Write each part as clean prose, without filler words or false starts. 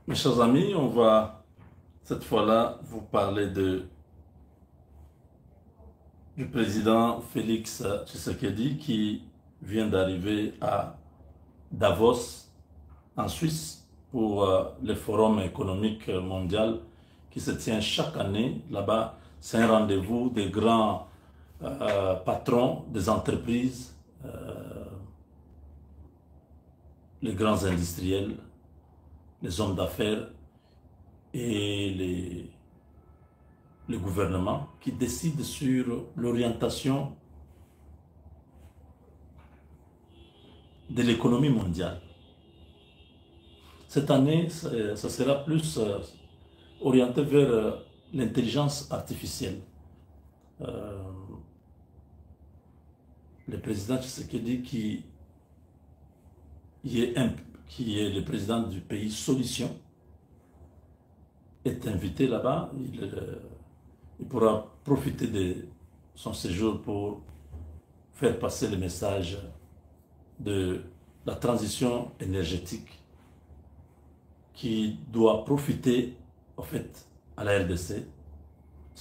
Mes chers amis, on va cette fois-là vous parler du président Félix Tshisekedi qui vient d'arriver à Davos, en Suisse, pour le Forum économique mondial qui se tient chaque année là-bas. C'est un rendez-vous des grands patrons des entreprises, les grands industriels, les hommes d'affaires et le gouvernement qui décide sur l'orientation de l'économie mondiale. Cette année, ça sera plus orienté vers l'intelligence artificielle. Le président Tshisekedi qui est le président du pays Solution est invité là-bas. Il pourra profiter de son séjour pour faire passer le message de la transition énergétique qui doit profiter en fait à la RDC.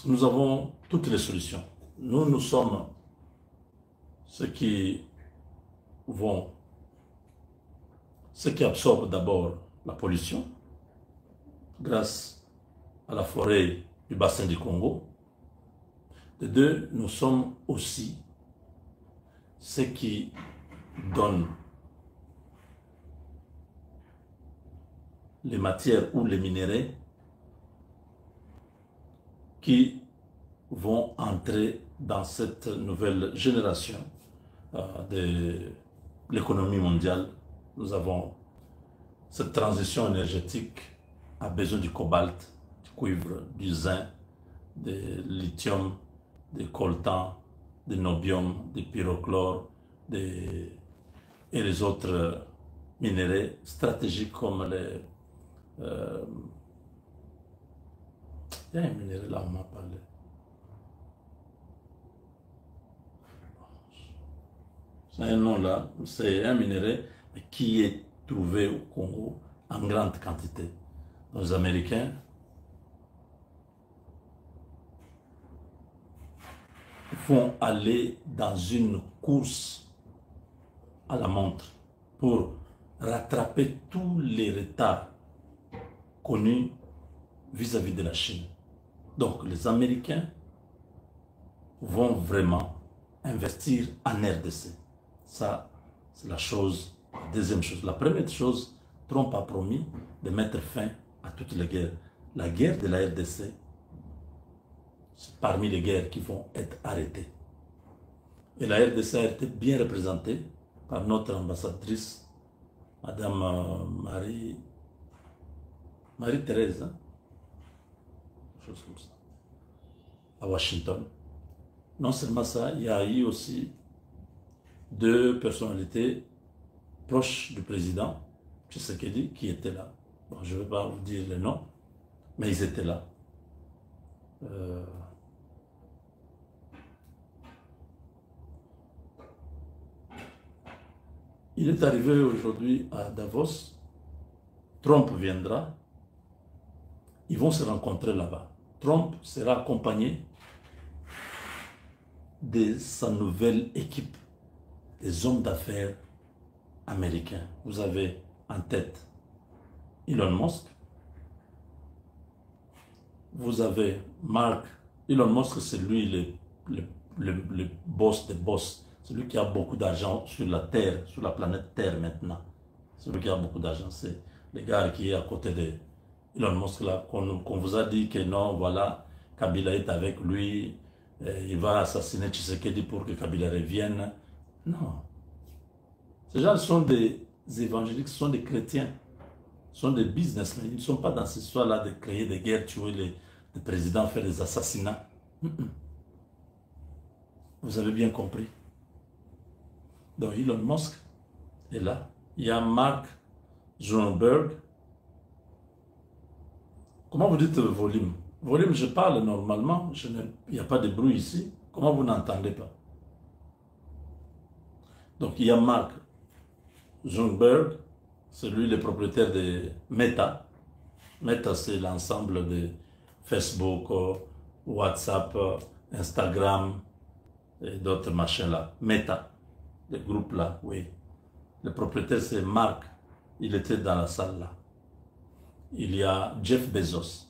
Nous avons toutes les solutions. Nous sommes ceux qui absorbent d'abord la pollution grâce à la forêt du bassin du Congo. De deux, nous sommes aussi ceux qui donnent les matières ou les minéraux qui vont entrer dans cette nouvelle génération de l'économie mondiale. Nous avons cette transition énergétique a besoin du cobalt, du cuivre, du zinc, du lithium, du coltan, du nobium, du pyrochlore et les autres minéraux stratégiques comme les... il y a un minerai là, on m'a parlé. C'est un nom là, c'est un minerai qui est trouvé au Congo en grande quantité. Les Américains vont aller dans une course à la montre pour rattraper tous les retards connus vis-à-vis de la Chine. Donc les Américains vont vraiment investir en RDC. Ça, c'est la deuxième chose. La première chose, Trump a promis de mettre fin à toutes les guerres. La guerre de la RDC, c'est parmi les guerres qui vont être arrêtées. Et la RDC a été bien représentée par notre ambassadrice, Madame Marie-Thérèse, hein? Chose comme ça, à Washington. Non seulement ça, il y a eu aussi deux personnalités proches du président Tshisekedi qui étaient là. Bon, je ne vais pas vous dire les noms, mais ils étaient là. Il est arrivé aujourd'hui à Davos. Trump viendra. Ils vont se rencontrer là-bas. Trump sera accompagné de sa nouvelle équipe, des hommes d'affaires américains. Vous avez en tête Elon Musk. Vous avez Mark. Elon Musk, c'est lui le boss des boss. C'est lui qui a beaucoup d'argent sur la Terre, sur la planète Terre maintenant. C'est lui qui a beaucoup d'argent. C'est le gars qui est à côté de Elon Musk là, qu'on vous a dit que non, voilà, Kabila est avec lui, il va assassiner Tshisekedi pour que Kabila revienne. Non. Ces gens sont des évangéliques, ce sont des chrétiens, ce sont des businessmen. Ils ne sont pas dans cette histoire-là de créer des guerres, tuer les présidents, faire des assassinats. Vous avez bien compris. Donc Elon Musk est là. Il y a Mark Zuckerberg. Comment vous dites volume? Volume, je parle normalement. Il n'y a pas de bruit ici. Comment vous n'entendez pas? Donc il y a Mark Zuckerberg, c'est lui le propriétaire de Meta. Meta, c'est l'ensemble de Facebook, WhatsApp, Instagram et d'autres machins-là. Meta, le groupe là, oui. Le propriétaire, c'est Mark. Il était dans la salle là. Il y a Jeff Bezos.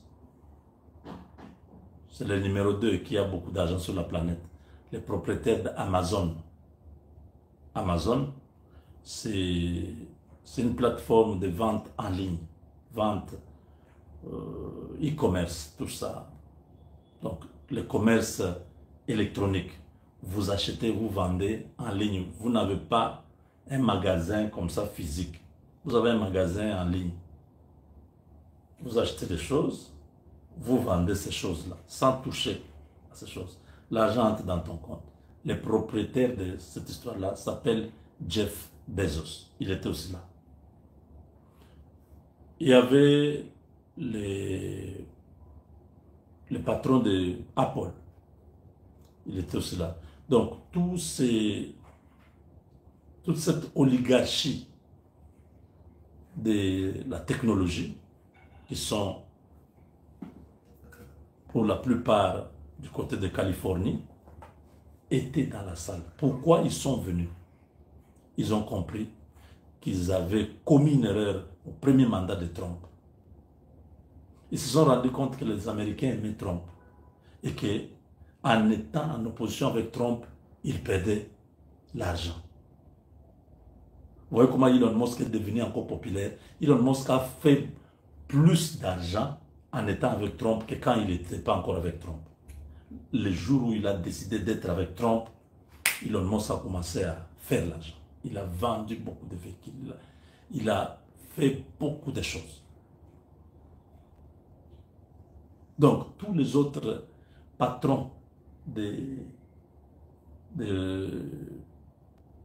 C'est le numéro 2 qui a beaucoup d'argent sur la planète. Le propriétaire d'Amazon. Amazon, c'est une plateforme de vente en ligne. Vente, e-commerce, tout ça. Donc, le commerce électronique. Vous achetez, vous vendez en ligne. Vous n'avez pas un magasin comme ça physique. Vous avez un magasin en ligne. Vous achetez des choses, vous vendez ces choses-là, sans toucher à ces choses. L'argent entre dans ton compte. Le propriétaire de cette histoire-là s'appelle Jeff Bezos. Il était aussi là. Il y avait le patron de Apple. Il était aussi là. Donc, toute cette oligarchie de la technologie, qui sont pour la plupart du côté de Californie, étaient dans la salle. Pourquoi ils sont venus? Ils ont compris qu'ils avaient commis une erreur au premier mandat de Trump. Ils se sont rendus compte que les Américains aimaient Trump et qu'en étant en opposition avec Trump, ils perdaient l'argent. Vous voyez comment Elon Musk est devenu encore populaire? Elon Musk a fait plus d'argent en étant avec Trump que quand il n'était pas encore avec Trump. Le jour où il a décidé d'être avec Trump, Elon Musk a commencé à faire l'argent. Il a vendu beaucoup de véhicules. Il a fait beaucoup de choses. Donc, tous les autres patrons de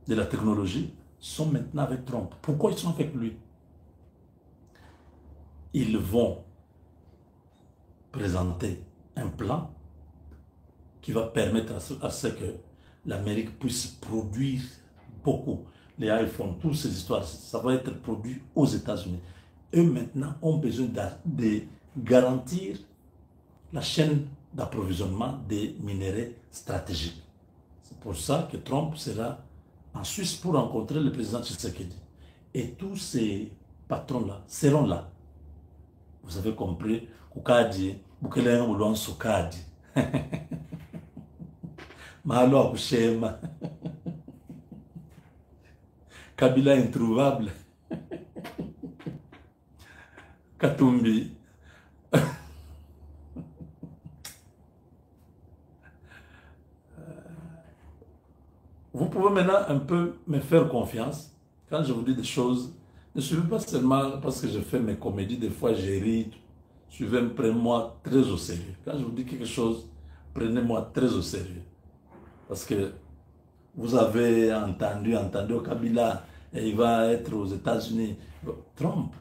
la technologie sont maintenant avec Trump. Pourquoi ils sont avec lui? Ils vont présenter un plan qui va permettre à ce que l'Amérique puisse produire beaucoup. Les iPhones, toutes ces histoires, ça va être produit aux États-Unis. Eux maintenant ont besoin de garantir la chaîne d'approvisionnement des minéraux stratégiques. C'est pour ça que Trump sera en Suisse pour rencontrer le président Tshisekedi. Et tous ces patrons-là seront là. Vous avez compris, Kukadi, Bukele Oulouan Soukadi. Mahalo Akushema. Kabila introuvable. Katumbi. Vous pouvez maintenant un peu me faire confiance. Quand je vous dis des choses, ne suivez pas seulement parce que je fais mes comédies, des fois j'ai ri. Suivez, prenez-moi très au sérieux. Quand je vous dis quelque chose, prenez-moi très au sérieux. Parce que vous avez entendu au Kabila, et il va être aux États-Unis. Trump.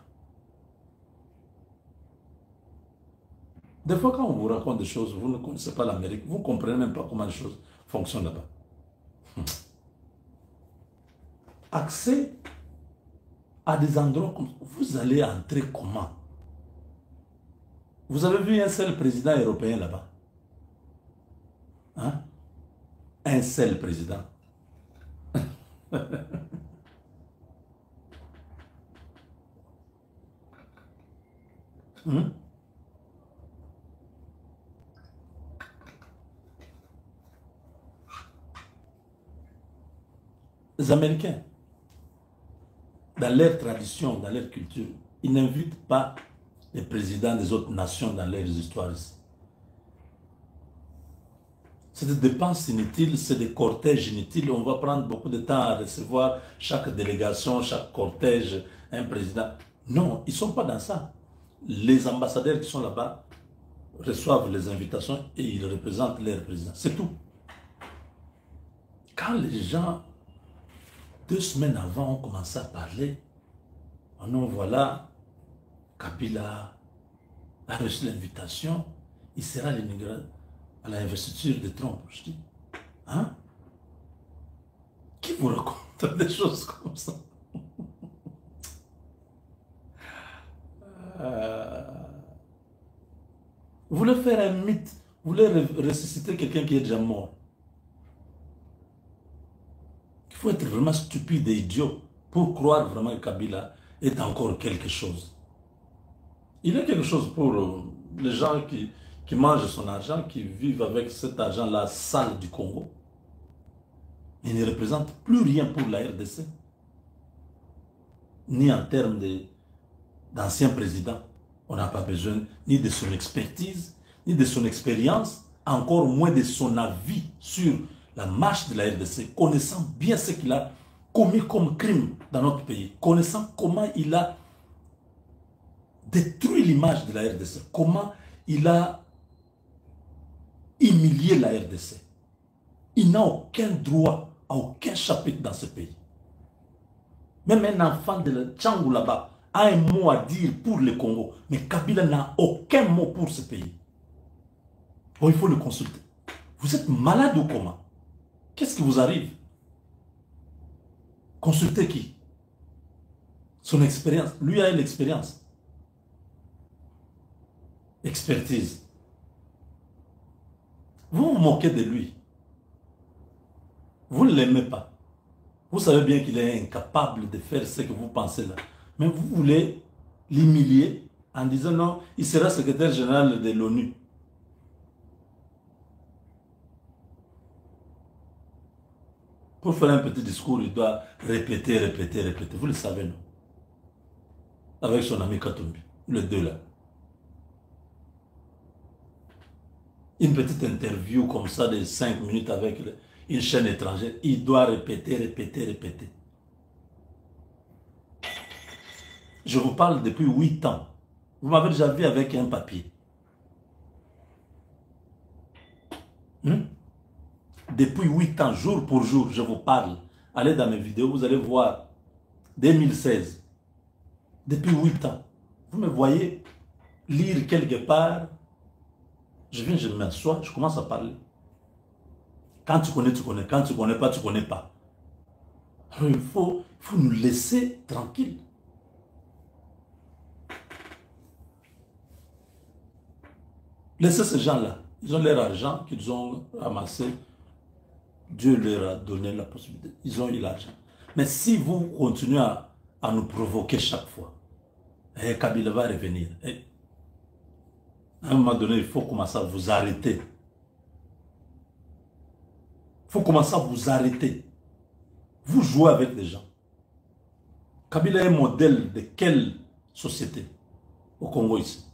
Des fois, quand on vous raconte des choses, vous ne connaissez pas l'Amérique, vous ne comprenez même pas comment les choses fonctionnent là-bas. Accès à des endroits comme vous allez entrer comment? Vous avez vu un seul président européen là-bas? Hein? Un seul président. Les Américains, dans leur tradition, dans leur culture, ils n'invitent pas les présidents des autres nations dans leurs histoires. C'est des dépenses inutiles, c'est des cortèges inutiles. On va prendre beaucoup de temps à recevoir chaque délégation, chaque cortège, un président. Non, ils ne sont pas dans ça. Les ambassadeurs qui sont là-bas reçoivent les invitations et ils représentent leur président. C'est tout. Quand les gens, 2 semaines avant, ont commencé à parler, oh non, voilà, Kabila a reçu l'invitation, il sera à l'investiture de Trump. Je dis, hein? Qui vous raconte des choses comme ça? Vous voulez faire un mythe, vous voulez ressusciter quelqu'un qui est déjà mort. Il faut être vraiment stupide et idiot pour croire vraiment que Kabila est encore quelque chose. Il est quelque chose pour les gens qui mangent son argent, qui vivent avec cet argent-là sale du Congo. Il ne représente plus rien pour la RDC, ni en termes d'anciens présidents. On n'a pas besoin ni de son expertise, ni de son expérience, encore moins de son avis sur la marche de la RDC, connaissant bien ce qu'il a commis comme crime dans notre pays, connaissant comment il a détruit l'image de la RDC, comment il a humilié la RDC. Il n'a aucun droit à aucun chapitre dans ce pays. Même un enfant de Tchangou là-bas a un mot à dire pour le Congo, mais Kabila n'a aucun mot pour ce pays. Bon, il faut le consulter. Vous êtes malade ou comment? Qu'est-ce qui vous arrive? Consultez qui? Son expérience. Lui a l'expérience. Expertise. Vous vous moquez de lui. Vous ne l'aimez pas. Vous savez bien qu'il est incapable de faire ce que vous pensez là. Mais vous voulez l'humilier en disant non, il sera secrétaire général de l'ONU. Pour faire un petit discours, il doit répéter, répéter, répéter. Vous le savez, non? Avec son ami Katumbi, les deux là. Une petite interview comme ça de 5 minutes avec une chaîne étrangère, il doit répéter, répéter, répéter. Je vous parle depuis 8 ans. Vous m'avez déjà vu avec un papier. Depuis 8 ans, jour pour jour, je vous parle. Allez dans mes vidéos, vous allez voir. 2016. Depuis 8 ans. Vous me voyez lire quelque part. Je viens, je m'assois, je commence à parler. Quand tu connais, tu connais. Quand tu ne connais pas, tu ne connais pas. Alors il faut nous laisser tranquilles. Laissez ces gens-là. Ils ont leur argent qu'ils ont ramassé. Dieu leur a donné la possibilité. Ils ont eu l'argent. Mais si vous continuez à nous provoquer chaque fois, Kabila va revenir. À un moment donné, il faut commencer à vous arrêter. Il faut commencer à vous arrêter. Vous jouez avec des gens. Kabila est un modèle de quelle société au Congo ici?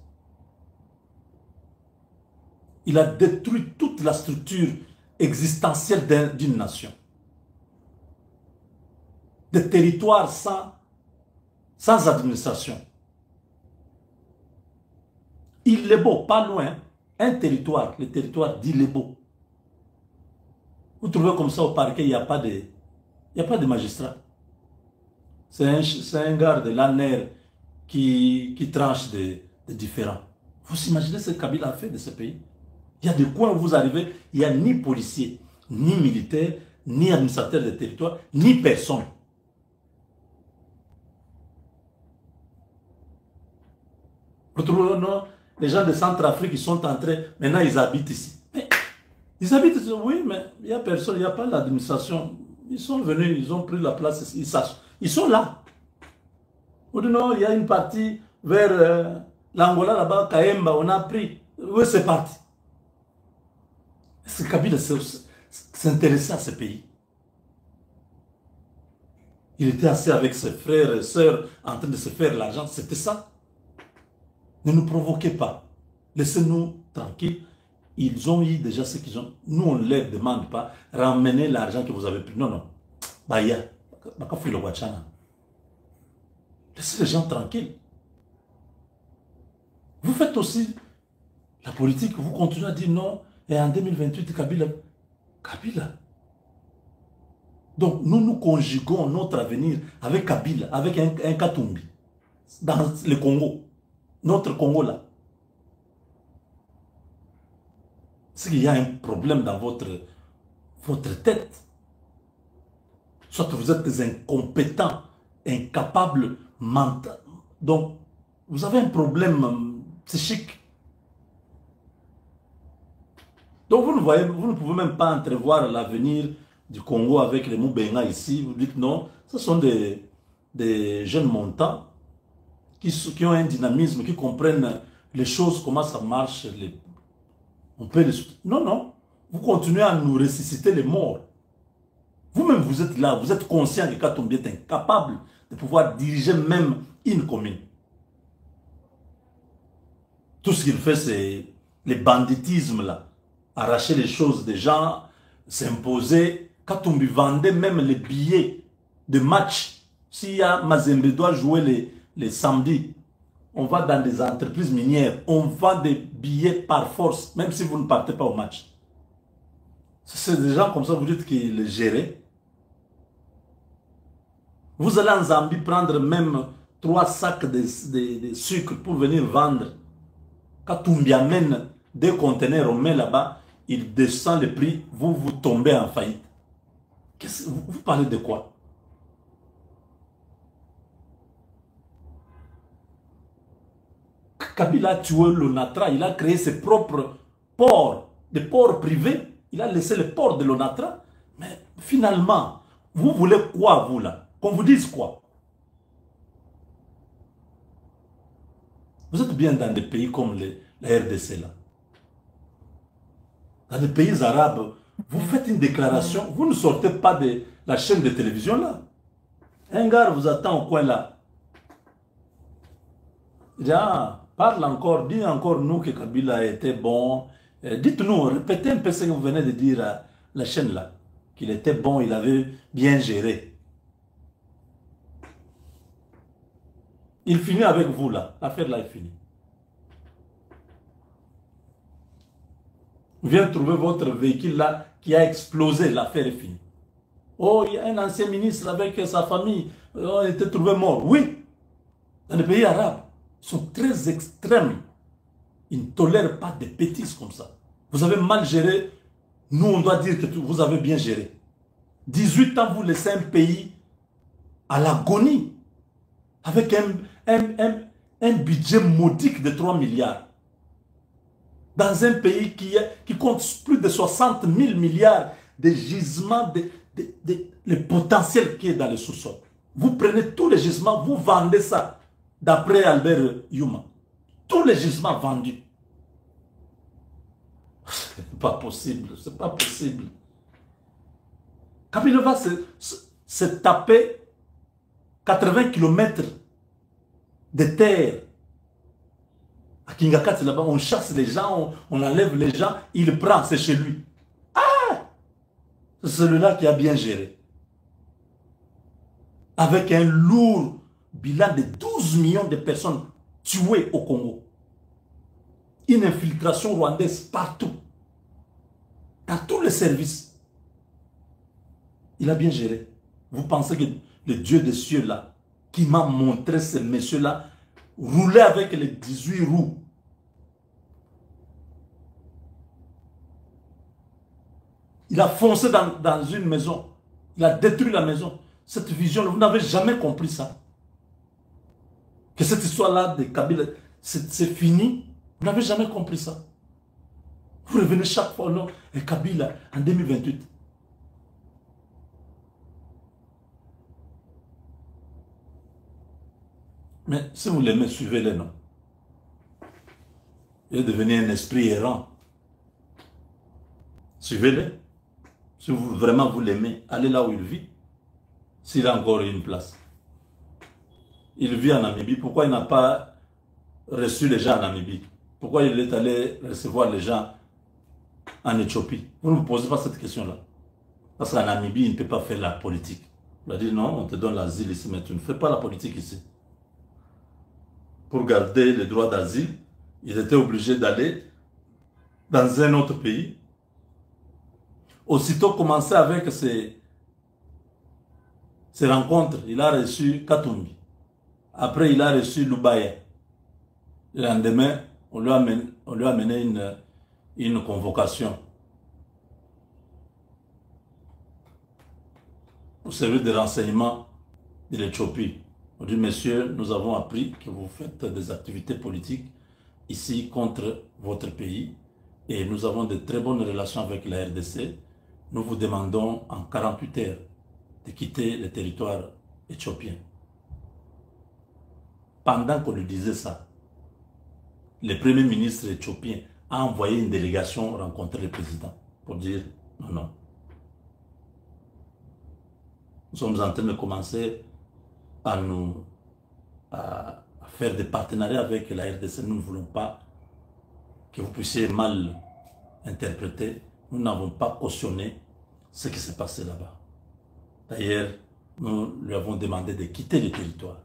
Il a détruit toute la structure existentielle d'une nation. Des territoires sans administration. Il est beau, pas loin, un territoire, le territoire d'Ilebo. Vous trouvez comme ça au parquet, il n'y a pas de magistrat. C'est un gars de l'ANER qui tranche des différends. Vous imaginez ce que Kabila a fait de ce pays? Il y a des coins où vous arrivez, il n'y a ni policiers, ni militaires, ni administrateurs de territoire, ni personne. Vous trouvez, non? Les gens de Centrafrique, ils sont entrés, maintenant ils habitent ici. Mais, ils habitent ici, oui, mais il n'y a personne, il n'y a pas l'administration. Ils sont venus, ils ont pris la place, ils sont là. Ou non, il y a une partie vers l'Angola, là-bas, Kaemba, on a pris. Oui, c'est parti. Est-ce que Kabila s'intéressait à ce pays? Il était assis avec ses frères et sœurs en train de se faire l'argent, c'était ça. Ne nous provoquez pas. Laissez-nous tranquilles. Ils ont eu déjà ce qu'ils ont. Nous, on ne leur demande pas. Ramenez l'argent que vous avez pris. Non, non. Baya. Laissez les gens tranquilles. Vous faites aussi la politique. Vous continuez à dire non. Et en 2028, Kabila. Kabila. Donc, nous conjuguons notre avenir avec Kabila, avec un Katumbi. Dans le Congo. Notre Congo là. C'est qu'il y a un problème dans votre tête. Soit vous êtes des incompétents, incapables, mentaux. Donc, vous avez un problème psychique. Donc vous ne voyez, vous ne pouvez même pas entrevoir l'avenir du Congo avec les Moubenga ici. Vous dites non, ce sont des jeunes montants qui ont un dynamisme, qui comprennent les choses, comment ça marche. On peut les... Non, non. Vous continuez à nous ressusciter les morts. Vous-même, vous êtes là, vous êtes conscient que Katumbi est incapable de pouvoir diriger même une commune. Tout ce qu'il fait, c'est les banditismes là. Arracher les choses des gens, s'imposer. Katumbi vendait même les billets de match. S'il y a Mazembe doit jouer les samedis, on va dans des entreprises minières, on vend des billets par force, même si vous ne partez pas au match. C'est des gens comme ça, vous dites qu'ils les géraient. Vous allez en Zambie prendre même 3 sacs de sucre pour venir vendre. Quand on amène 2 conteneurs, on met là-bas, il descend le prix, vous tombez en faillite. Vous parlez de quoi? Kabila a tué l'Onatra, il a créé ses propres ports, des ports privés. Il a laissé les ports de l'Onatra. Mais finalement, vous voulez quoi, vous là? Qu'on vous dise quoi? Vous êtes bien dans des pays comme la RDC là. Dans des pays arabes, vous faites une déclaration, vous ne sortez pas de la chaîne de télévision là. Un gars vous attend au coin là. Il dit, ah, parle encore, dis encore nous que Kabila a été bon. Dites-nous, répétez un peu ce que vous venez de dire à la chaîne là. Qu'il était bon, il avait bien géré. Il finit avec vous là. L'affaire là est finie. Vous venez trouver votre véhicule là qui a explosé. L'affaire est finie. Oh, il y a un ancien ministre avec sa famille. On était trouvé mort. Oui. Dans les pays arabes, ils sont très extrêmes. Ils ne tolèrent pas des bêtises comme ça. Vous avez mal géré. Nous, on doit dire que vous avez bien géré. 18 ans, vous laissez un pays à l'agonie. Avec un budget modique de 3 milliards. Dans un pays qui compte plus de 60 000 milliards de gisements, le potentiel qui est dans le sous-sol. Vous prenez tous les gisements, vous vendez ça, d'après Albert Yuma. Tous les gisements vendus. C'est pas possible, c'est pas possible. Kabila va se taper 80 km de terre. À Kingakati, là-bas, on chasse les gens, on enlève les gens, il prend, c'est chez lui. Ah! C'est celui-là qui a bien géré. Avec un lourd bilan de 12 millions de personnes tuées au Congo. Une infiltration rwandaise partout. Dans tous les services. Il a bien géré. Vous pensez que le Dieu des cieux là, qui m'a montré ce monsieur-là, rouler avec les 18 roues. Il a foncé dans une maison. Il a détruit la maison. Cette vision, vous n'avez jamais compris ça. Que cette histoire-là de Kabila, c'est fini. Vous n'avez jamais compris ça. Vous revenez chaque fois, non, et Kabila en 2028. Mais si vous l'aimez, suivez-les, non. Il est devenu un esprit errant. Suivez-les. Si vous, vraiment vous l'aimez, allez là où il vit. S'il a encore une place. Il vit en Namibie. Pourquoi il n'a pas reçu les gens en Namibie? Pourquoi il est allé recevoir les gens en Éthiopie? Vous ne vous posez pas cette question-là. Parce qu'en Namibie, il ne peut pas faire la politique. Il a dit non, on te donne l'asile ici, mais tu ne fais pas la politique ici. Pour garder le droit d'asile, ils étaient obligés d'aller dans un autre pays. Aussitôt commencé avec ces rencontres, il a reçu Katumbi. Après, il a reçu Lubaya. Le lendemain, on lui a amené une convocation au service de renseignement de l'Éthiopie. On dit, monsieur, nous avons appris que vous faites des activités politiques ici contre votre pays et nous avons de très bonnes relations avec la RDC, nous vous demandons en 48 heures de quitter le territoire éthiopien. Pendant qu'on lui disait ça, le premier ministre éthiopien a envoyé une délégation rencontrer le président pour dire non, non. Nous sommes en train de commencer à faire des partenariats avec la RDC. Nous ne voulons pas que vous puissiez mal interpréter. Nous n'avons pas cautionné ce qui s'est passé là-bas. D'ailleurs, nous lui avons demandé de quitter le territoire.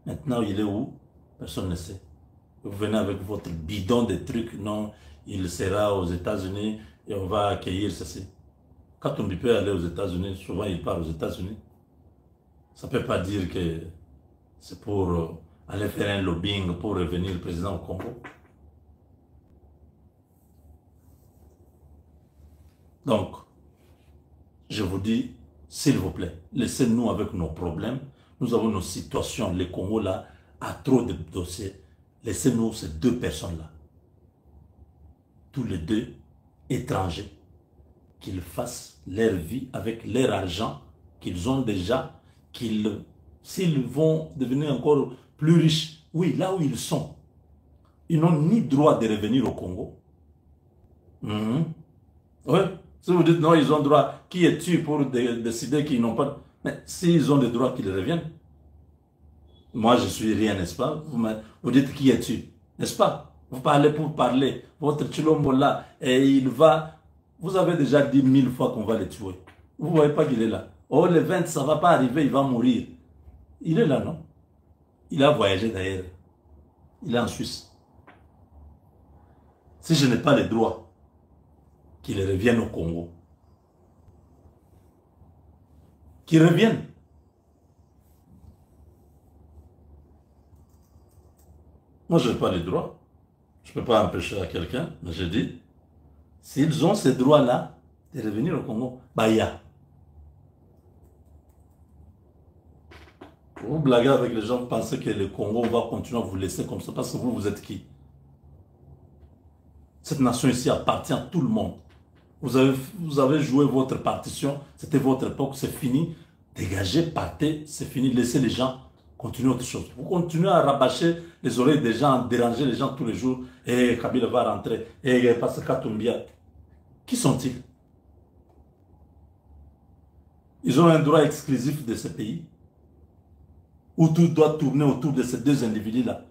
Maintenant, il est où? Personne ne sait. Vous venez avec votre bidon de trucs. Non, il sera aux États-Unis et on va accueillir ceci. Quand on peut aller aux États-Unis, souvent il part aux États-Unis. Ça ne peut pas dire que c'est pour aller faire un lobbying pour revenir président au Congo. Donc, je vous dis, s'il vous plaît, laissez-nous avec nos problèmes. Nous avons nos situations. Le Congo, là, a trop de dossiers. Laissez-nous ces deux personnes-là. Tous les deux étrangers. Qu'ils fassent leur vie avec leur argent qu'ils ont déjà. S'ils vont devenir encore plus riches, oui, là où ils sont, ils n'ont ni droit de revenir au Congo. Oui. Si vous dites non, ils ont droit, qui es-tu pour décider qu'ils n'ont pas... Mais s'ils ont le droit qu'ils reviennent, moi je suis rien, n'est-ce pas? Vous dites qui es-tu, n'est-ce pas? Vous parlez pour parler, votre Chilombo là, et il va... Vous avez déjà dit 1000 fois qu'on va le tuer. Vous ne voyez pas qu'il est là. Oh, le 20, ça ne va pas arriver, il va mourir. Il est là, non? Il a voyagé d'ailleurs. Il est en Suisse. Si je n'ai pas le droit qu'il revienne au Congo, qu'il revienne. Moi, je n'ai pas le droit. Je ne peux pas empêcher à quelqu'un, mais je dis, s'ils ont ce droit-là de revenir au Congo, bah il y a. Vous blaguez avec les gens, vous pensez que le Congo va continuer à vous laisser comme ça, parce que vous êtes qui? Cette nation ici appartient à tout le monde. Vous avez joué votre partition, c'était votre époque, c'est fini. Dégagez, partez, c'est fini. Laissez les gens continuer autre chose. Vous continuez à rabâcher les oreilles des gens, à déranger les gens tous les jours. Et Kabila va rentrer. Et parce Katumbia. Qui sont-ils? Ils ont un droit exclusif de ce pays où tout doit tourner autour de ces deux individus-là.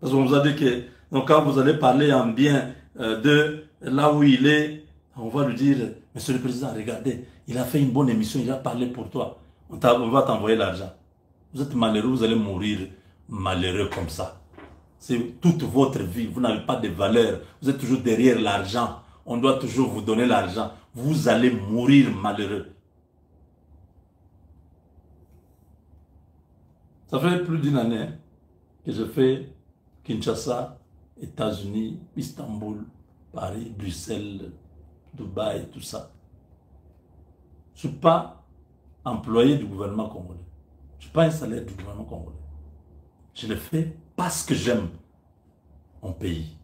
Parce qu'on vous a dit que donc quand vous allez parler en bien de là où il est, on va lui dire, monsieur le président, regardez, il a fait une bonne émission, il a parlé pour toi. On va t'envoyer l'argent. Vous êtes malheureux, vous allez mourir malheureux comme ça. C'est toute votre vie, vous n'avez pas de valeur, vous êtes toujours derrière l'argent. On doit toujours vous donner l'argent. Vous allez mourir malheureux. Ça fait plus d'une année que je fais Kinshasa, États-Unis, Istanbul, Paris, Bruxelles, Dubaï, tout ça. Je ne suis pas employé du gouvernement congolais. Je ne suis pas un salaire du gouvernement congolais. Je le fais parce que j'aime mon pays.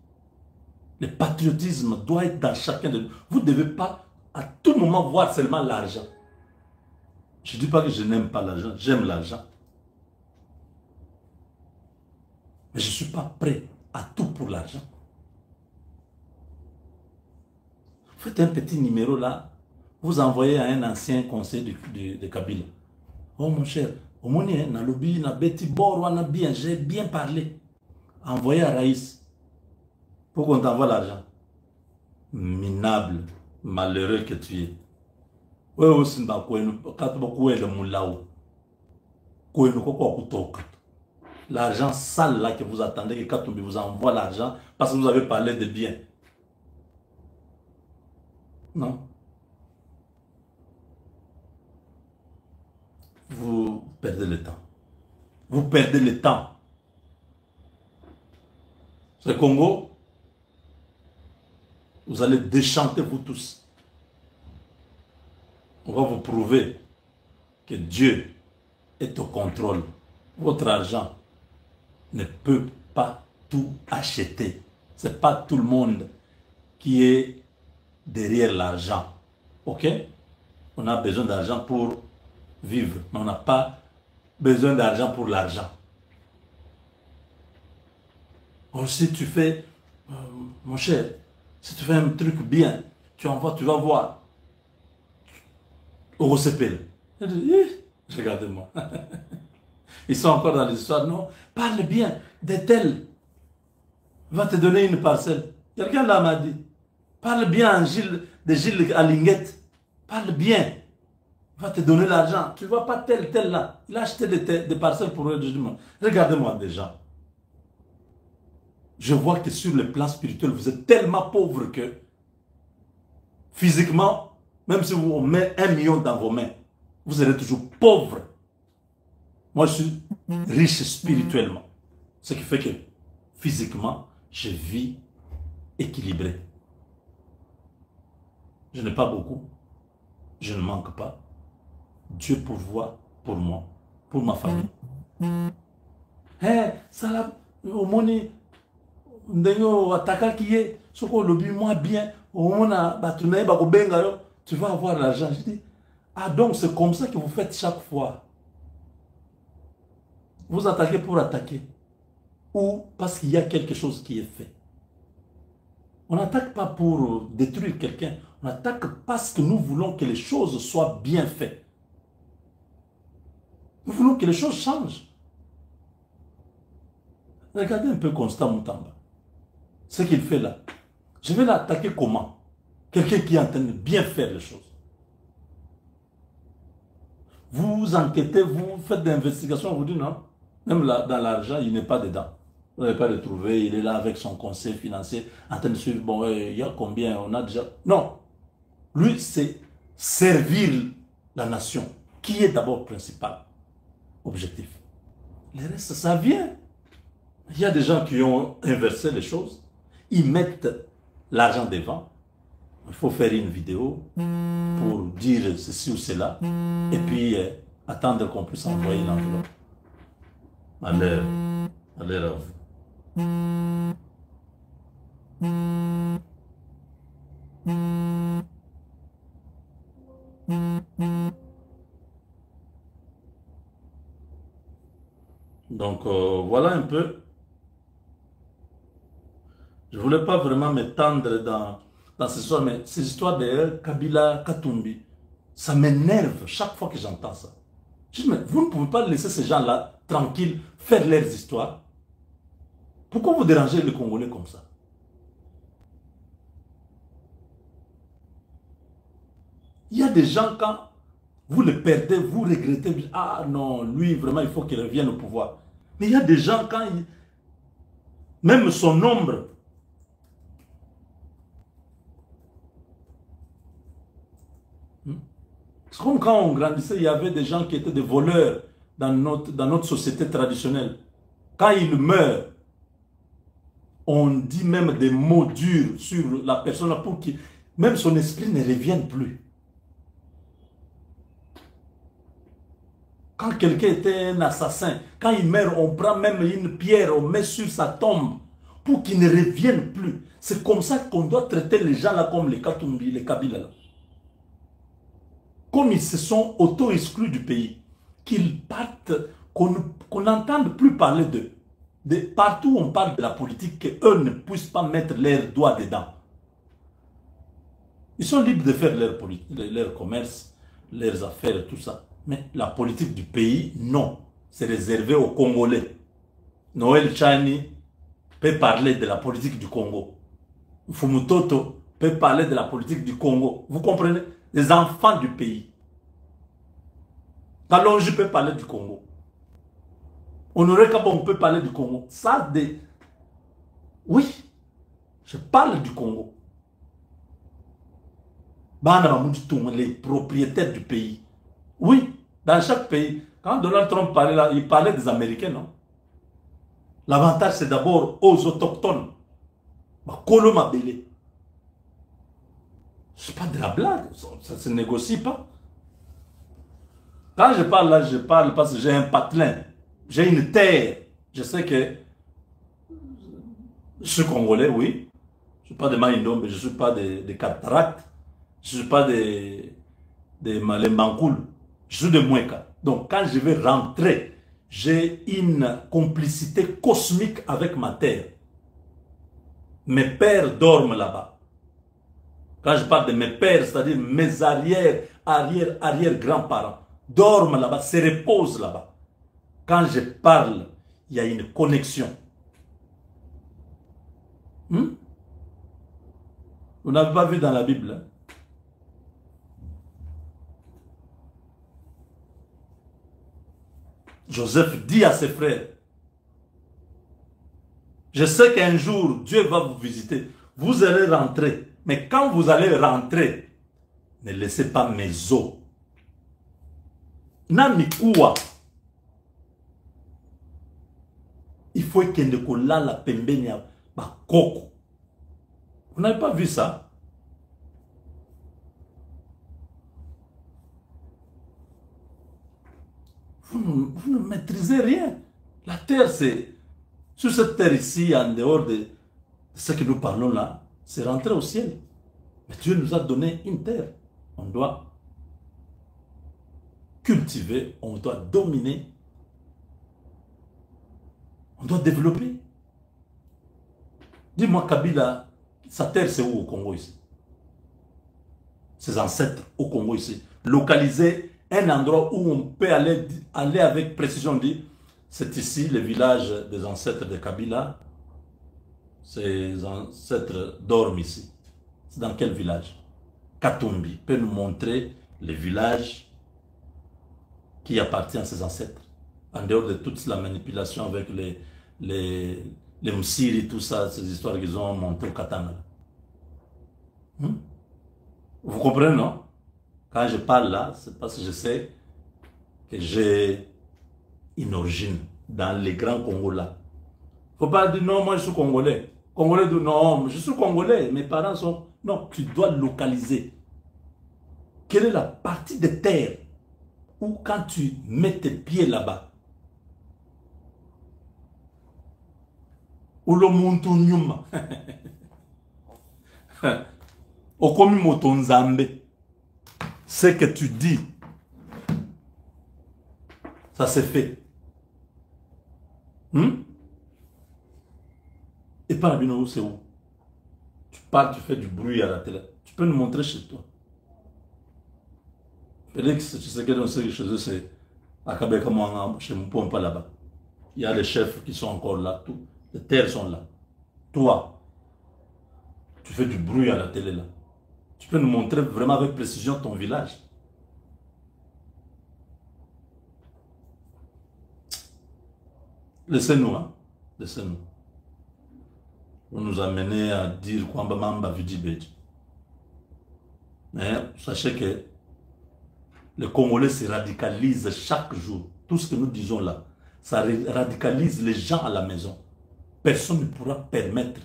Le patriotisme doit être dans chacun de nous. Vous ne devez pas à tout moment voir seulement l'argent. Je ne dis pas que je n'aime pas l'argent, j'aime l'argent. Mais je ne suis pas prêt à tout pour l'argent. Faites un petit numéro là, vous envoyez à un ancien conseiller de Kabila. Oh mon cher, au moins, na lobby, na beti bor, bien, j'ai bien parlé. Envoyez à Raïs pour qu'on t'envoie l'argent. Minable, malheureux que tu es. Oui, aussi, quand beaucoup est le moulao. L'argent sale là que vous attendez, que Katumbi vous envoie l'argent parce que vous avez parlé de bien. Non. Vous perdez le temps. Vous perdez le temps. Ce Congo, vous allez déchanter vous tous. On va vous prouver que Dieu est au contrôle. Votre argent ne peut pas tout acheter. Ce n'est pas tout le monde qui est derrière l'argent. Ok? On a besoin d'argent pour vivre, mais on n'a pas besoin d'argent pour l'argent. Or, si tu fais, mon cher, si tu fais un truc bien, tu envoies, tu vas voir. Au CP. Regardez-moi. Ils sont encore dans l'histoire. Non, parle bien de tel. Va te donner une parcelle. Quelqu'un là m'a dit. Parle bien de Gilles Alinguette. Parle bien. Va te donner l'argent. Tu ne vois pas tel là. Il a acheté des parcelles pour eux. Regardez-moi déjà. Je vois que sur le plan spirituel, vous êtes tellement pauvre que physiquement, même si vous mettez 1 million dans vos mains, vous serez toujours pauvre. Moi, je suis riche spirituellement. Ce qui fait que physiquement, je vis équilibré. Je n'ai pas beaucoup. Je ne manque pas. Dieu pourvoit pour moi, pour ma famille. Hey, ça là, au monde, ndengo ataka qui est, ce qu'on le dit moins bien, tu vas avoir l'argent. Je dis, ah donc c'est comme ça que vous faites chaque fois. Vous attaquez pour attaquer. Ou parce qu'il y a quelque chose qui est fait. On n'attaque pas pour détruire quelqu'un. On attaque parce que nous voulons que les choses soient bien faites. Nous voulons que les choses changent. Regardez un peu Constant Moutamba. Ce qu'il fait là. Je vais l'attaquer comment? Quelqu'un qui est en train de bien faire les choses. Vous enquêtez, vous faites des investigations, vous dites non. Même là, dans l'argent, il n'est pas dedans. Vous n'avez pas le trouvé, il est là avec son conseil financier, en train de suivre, bon, il y a combien, on a déjà... Non. Lui, c'est servir la nation, qui est d'abord principal objectif. Le reste, ça vient. Il y a des gens qui ont inversé les choses. Ils mettent l'argent devant. Il faut faire une vidéo pour dire ceci ou cela. Et puis, attendre qu'on puisse envoyer l'enveloppe. À l'heure à vous. Donc, voilà un peu. Je ne voulais pas vraiment m'étendre dans ces histoires, mais ces histoires de Kabila, Katumbi, ça m'énerve chaque fois que j'entends ça. Je dis, mais vous ne pouvez pas laisser ces gens-là tranquilles faire leurs histoires. Pourquoi vous dérangez les Congolais comme ça? Il y a des gens, quand vous le perdez, vous regrettez, vous dites, ah non, lui, vraiment, il faut qu'il revienne au pouvoir. Mais il y a des gens, quand même son nombre, c'est comme quand on grandissait, il y avait des gens qui étaient des voleurs dans notre société traditionnelle. Quand ils meurent, on dit même des mots durs sur la personne pour que même son esprit ne revienne plus. Quand quelqu'un était un assassin, quand il meurt, on prend même une pierre, on met sur sa tombe pour qu'il ne revienne plus. C'est comme ça qu'on doit traiter les gens là comme les Katumbi, les Kabila là. Comme ils se sont auto-exclus du pays, qu'ils partent, qu'on n'entende plus parler d'eux. Partout où on parle de la politique, qu'eux ne puissent pas mettre leurs doigts dedans. Ils sont libres de faire leur commerce, leurs affaires et tout ça. Mais la politique du pays, non. C'est réservé aux Congolais. Noël Chani peut parler de la politique du Congo. Fumutoto peut parler de la politique du Congo. Vous comprenez? Les enfants du pays. Kalonji peut parler du Congo. Honoré Kabon peut parler du Congo. Ça, oui, je parle du Congo. Les propriétaires du pays. Oui, dans chaque pays. Quand Donald Trump parlait là, il parlait des Américains, non? L'avantage, c'est d'abord aux autochtones. Kolo Mabele. Ce n'est pas de la blague, ça ne se négocie pas. Quand je parle là, je parle parce que j'ai un patelin, j'ai une terre. Je sais que je suis Congolais, oui. Je ne suis pas de Maïndombe, je ne suis pas de Cataracte, je ne suis pas de Malembankoul, je suis de Moueka. Donc quand je vais rentrer, j'ai une complicité cosmique avec ma terre. Mes pères dorment là-bas. Quand je parle de mes pères, c'est-à-dire mes arrière-grands-parents, dorment là-bas, se reposent là-bas. Quand je parle, il y a une connexion. Vous n'avez pas vu dans la Bible, hein? Joseph dit à ses frères, je sais qu'un jour, Dieu va vous visiter. Vous allez rentrer. Mais quand vous allez rentrer, ne laissez pas mes os. Namikuwa. Il faut que Ndekola la pembenia bakoko. Vous n'avez pas vu ça? Vous ne maîtrisez rien. La terre, c'est... Sur cette terre ici, en dehors de ce que nous parlons là, c'est rentrer au ciel. Mais Dieu nous a donné une terre. On doit cultiver, on doit dominer, on doit développer. Dis-moi, Kabila, sa terre c'est où au Congo ici? Ses ancêtres au Congo ici. Localiser un endroit où on peut aller avec précision, dire, c'est ici le village des ancêtres de Kabila. Ses ancêtres dorment ici. C'est dans quel village? Katumbi peut nous montrer le village qui appartient à ses ancêtres. En dehors de toute la manipulation avec les Msiri, tout ça, ces histoires qu'ils ont montées au Katanga. Vous comprenez, non? Quand je parle là, c'est parce que je sais que j'ai une origine dans les grands Congos là. Il ne faut pas dire non, moi je suis Congolais. Congolais de non, je suis Congolais, mes parents sont... Non, tu dois localiser. Quelle est la partie de terre où quand tu mets tes pieds là-bas, où le monte nyuma, okomi motonzambe, ce que tu dis, ça s'est fait. Et par Abino, c'est où? Tu parles, tu fais du bruit à la télé. Tu peux nous montrer chez toi. Peut-être que tu sais que chez eux, c'est à Kabeka, chez Mpompa là-bas. Il y a les chefs qui sont encore là. Tout. Les terres sont là. Toi, tu fais du bruit à la télé là. Tu peux nous montrer vraiment avec précision ton village. Laissez-nous, hein. Laissez-nous. Vous nous amenez à dire Kwamba Mamba Vidibeji. Mais sachez que les Congolais se radicalisent chaque jour. Tout ce que nous disons là, ça radicalise les gens à la maison. Personne ne pourra permettre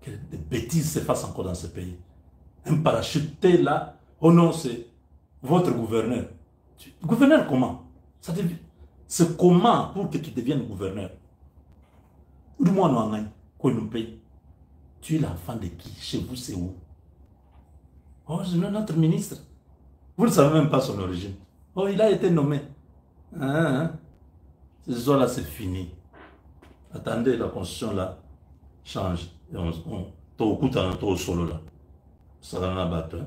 que des bêtises se fassent encore dans ce pays. Un parachuté là, oh non, c'est votre gouverneur. Gouverneur comment? C'est comment pour que tu deviennes gouverneur? Dis-moi, non, tu es l'enfant de qui? Chez vous, c'est où? Oh, c'est notre ministre. Vous ne savez même pas son origine. Oh, il a été nommé. Ce soir-là, c'est fini. Attendez, la constitution là change. Et on solo là. Ça va battre.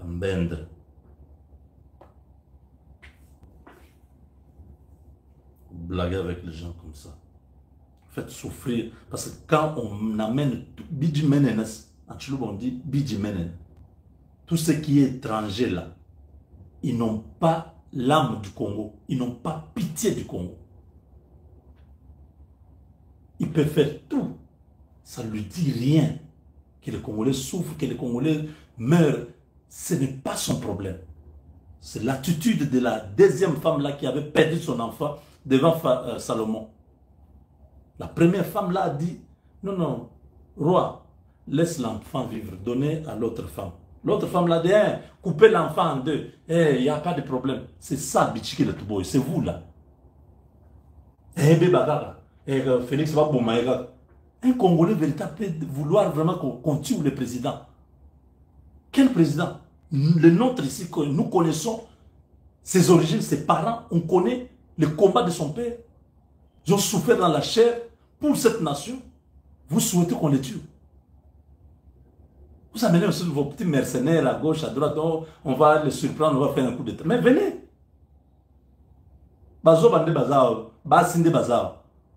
Un bendre. Blaguer avec les gens comme ça. Faites souffrir. Parce que quand on amène Bidjimenenes, en Chilou on dit Bidjimenen, tout ce qui est étranger là, ils n'ont pas l'âme du Congo. Ils n'ont pas pitié du Congo. Il peut faire tout. Ça ne lui dit rien. Que les Congolais souffrent, que les Congolais meurent. Ce n'est pas son problème. C'est l'attitude de la deuxième femme là qui avait perdu son enfant devant Salomon. La première femme là a dit, non, non, roi, laisse l'enfant vivre, donnez à l'autre femme. L'autre femme là dit, coupez l'enfant en deux. Il n'y a pas de problème. C'est ça, Bichiki de Touboy, c'est vous là. Félix va pour Maïga. Un Congolais véritable peut vouloir vraiment qu'on tue le président. Quel président? Le nôtre ici, que nous connaissons ses origines, ses parents, on connaît le combat de son père. Ils ont souffert dans la chair pour cette nation. Vous souhaitez qu'on les tue? Vous amenez aussi vos petits mercenaires à gauche, à droite, on va les surprendre, on va faire un coup d'état. Mais venez. Bazo bande bazao, basinde bazao.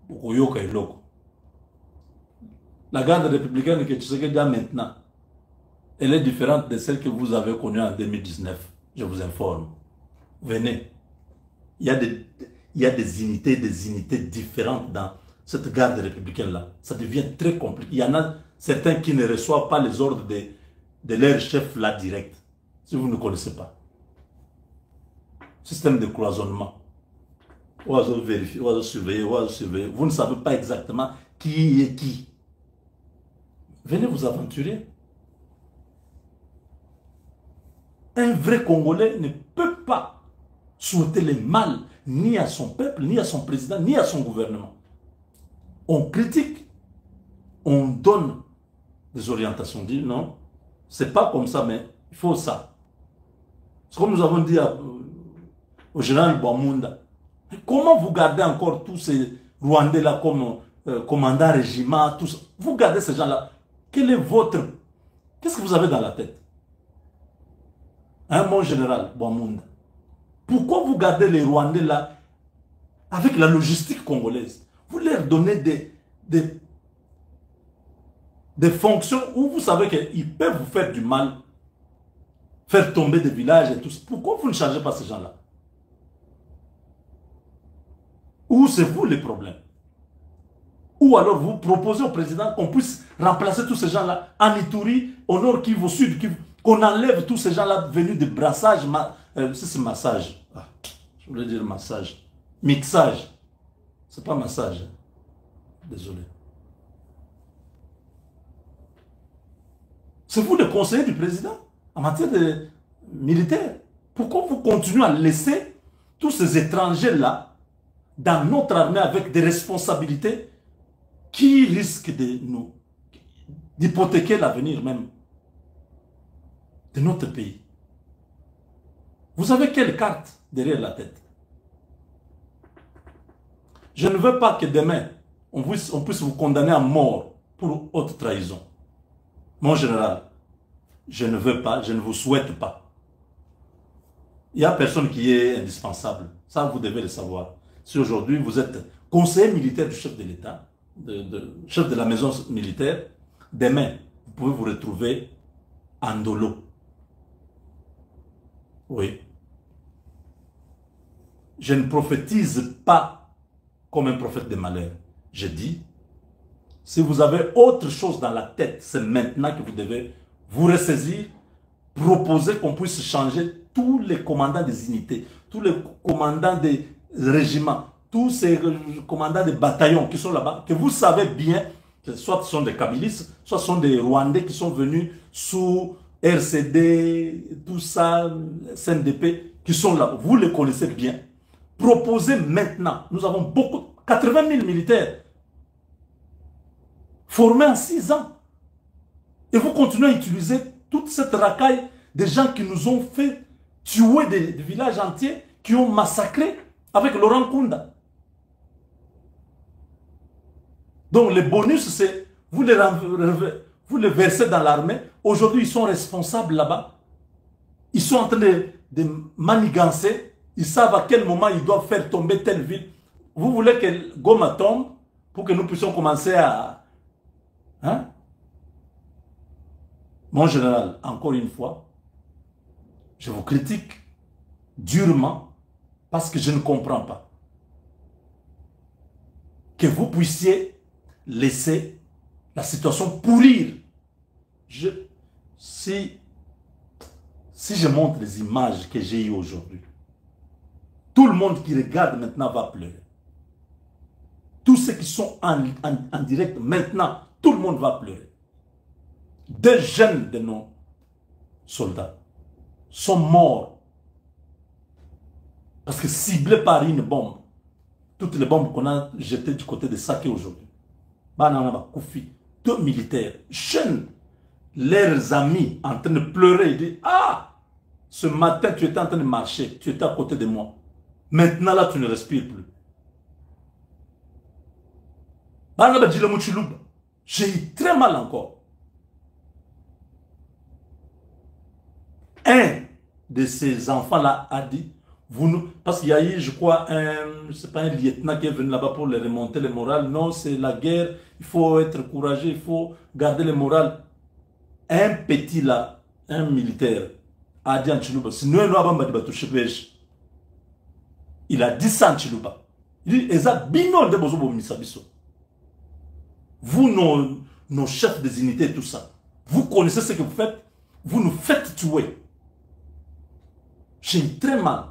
Okoyoka iloko. La garde républicaine que tu sais que déjà maintenant, elle est différente de celle que vous avez connue en 2019. Je vous informe. Venez. Il y a des unités différentes dans cette garde républicaine-là. Ça devient très compliqué. Il y en a certains qui ne reçoivent pas les ordres de leur chef là direct. Si vous ne connaissez pas. Système de cloisonnement. Oiseau vérifier, oiseau surveiller, oiseau surveiller. Vous ne savez pas exactement qui est qui. Venez vous aventurer. Un vrai Congolais ne peut pas souhaiter le mal ni à son peuple, ni à son président, ni à son gouvernement. On critique, on donne des orientations, on dit non, c'est pas comme ça, mais il faut ça. C'est comme nous avons dit au général Bamunda. Comment vous gardez encore tous ces Rwandais-là comme commandant régiment, tous, vous gardez ces gens-là? Quel est votre... Qu'est-ce que vous avez dans la tête? Mon général Bamunda. Pourquoi vous gardez les Rwandais là avec la logistique congolaise? Vous leur donnez des fonctions où vous savez qu'ils peuvent vous faire du mal, faire tomber des villages et tout ça. Pourquoi vous ne changez pas ces gens-là? Ou c'est vous les problèmes? Ou alors vous proposez au président qu'on puisse remplacer tous ces gens-là en Ituri, au nord Kivu, au sud Kivu, qu'on enlève tous ces gens-là venus de brassage, c'est massage. Ah, je voulais dire massage. Mixage. C'est pas massage. Désolé. C'est vous le conseiller du président en matière de militaire. Pourquoi vous continuez à laisser tous ces étrangers-là dans notre armée avec des responsabilités qui risquent d'hypothéquer l'avenir même de notre pays? Vous avez quelle carte derrière la tête? Je ne veux pas que demain, on puisse vous condamner à mort pour haute trahison. Mon général, je ne veux pas, je ne vous souhaite pas. Il n'y a personne qui est indispensable. Ça, vous devez le savoir. Si aujourd'hui vous êtes conseiller militaire du chef de l'État, chef de la maison militaire, demain, vous pouvez vous retrouver en dolo. Oui. Je ne prophétise pas comme un prophète de malheur. Je dis, si vous avez autre chose dans la tête, c'est maintenant que vous devez vous ressaisir, proposer qu'on puisse changer tous les commandants des unités, tous les commandants des régiments, tous ces commandants des bataillons qui sont là-bas, que vous savez bien, que soit ce sont des Kabylistes, soit ce sont des Rwandais qui sont venus sous RCD, tout ça, CNDP, qui sont là. Vous les connaissez bien. Proposez maintenant. Nous avons beaucoup, 80 000 militaires formés en 6 ans. Et vous continuez à utiliser toute cette racaille des gens qui nous ont fait tuer des villages entiers, qui ont massacré avec Laurent Kunda. Donc les bonus, c'est vous les versez dans l'armée. Aujourd'hui, ils sont responsables là-bas. Ils sont en train de manigancer. Ils savent à quel moment ils doivent faire tomber telle ville. Vous voulez que Goma tombe pour que nous puissions commencer à... Hein? Mon général, encore une fois, je vous critique durement parce que je ne comprends pas que vous puissiez laisser la situation pourrir. Si je montre les images que j'ai eues aujourd'hui, tout le monde qui regarde maintenant va pleurer. Tous ceux qui sont en direct maintenant, tout le monde va pleurer. Des jeunes de nos soldats sont morts parce que ciblés par une bombe, toutes les bombes qu'on a jetées du côté de Saké aujourd'hui, Deux militaires, jeunes, leurs amis en train de pleurer. Ils disent, ah, ce matin tu étais en train de marcher, tu étais à côté de moi. Maintenant là, tu ne respires plus. J'ai eu très mal encore. Un de ces enfants-là a dit, vous nous... parce qu'il y a eu, je crois, c'est pas un lieutenant qui est venu là-bas pour les remonter le moral. Non, c'est la guerre, il faut être courageux, il faut garder le moral. Un petit là, un militaire, a dit en Chiluba, il a dit ça en Chiluba. Il dit, vous, nos chefs des unités, tout ça, vous connaissez ce que vous faites, vous nous faites tuer. J'ai eu très mal.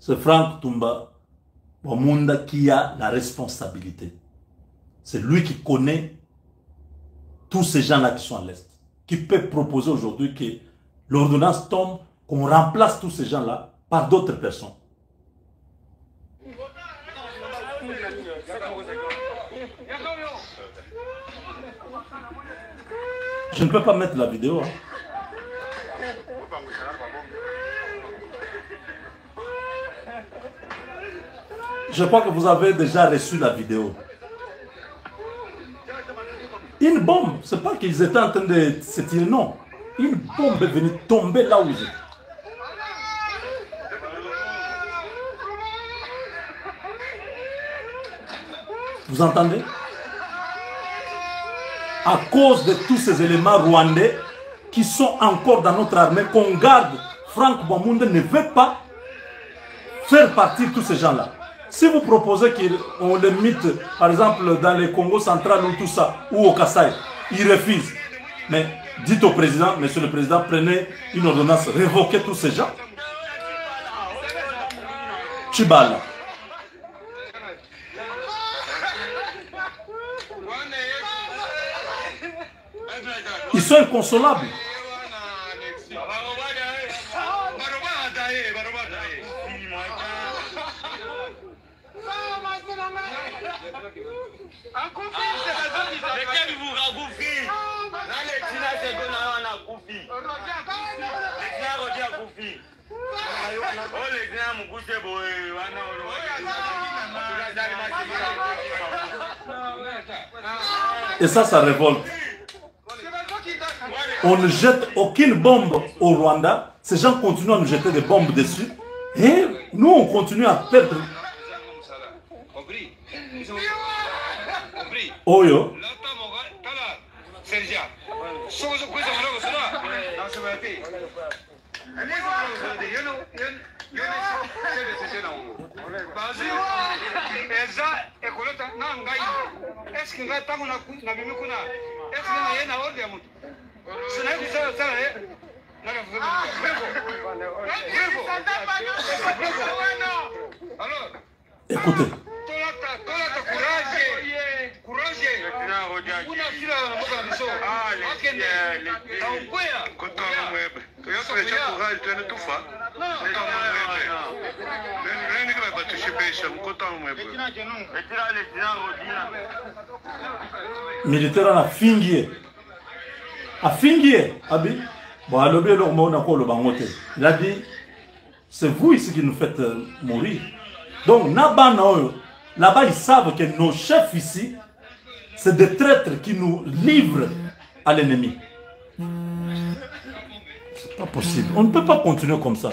C'est Franck Toumba Wamunda qui a la responsabilité. C'est lui qui connaît tous ces gens-là qui sont à l'Est, qui peut proposer aujourd'hui que l'ordonnance tombe, qu'on remplace tous ces gens-là par d'autres personnes. Je ne peux pas mettre la vidéo. Hein. Je crois que vous avez déjà reçu la vidéo. Une bombe, c'est pas qu'ils étaient en train de se tirer, non. Une bombe est venue tomber là où ils étaient. Vous entendez? À cause de tous ces éléments rwandais qui sont encore dans notre armée, qu'on garde, Franck Wamunda ne veut pas faire partir tous ces gens-là. Si vous proposez qu'on les mette, par exemple, dans les Congo central ou tout ça, ou au Kasaï, ils refusent. Mais dites au président, monsieur le président, prenez une ordonnance, révoquez tous ces gens. Chibala. Ils sont inconsolables. Et ça révolte. On ne jette aucune bombe au Rwanda. Ces gens continuent à nous jeter des bombes dessus. Et nous, on continue à perdre. Oyo. Écoutez. Militaire a fingié. A fingié. Abi. Bon, il a dit, c'est vous ici qui nous faites mourir. Donc, là-bas, ils savent que nos chefs ici, c'est des traîtres qui nous livrent à l'ennemi. C'est pas possible. On ne peut pas continuer comme ça.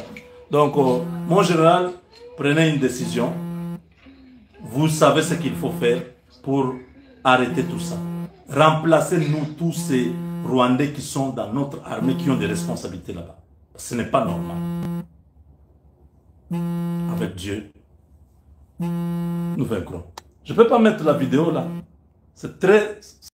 Donc, mon général, prenez une décision. Vous savez ce qu'il faut faire pour arrêter tout ça. Remplacez-nous tous ces Rwandais qui sont dans notre armée, qui ont des responsabilités là-bas. Ce n'est pas normal. Avec Dieu, nous vaincrons. Je ne peux pas mettre la vidéo là. C'est très...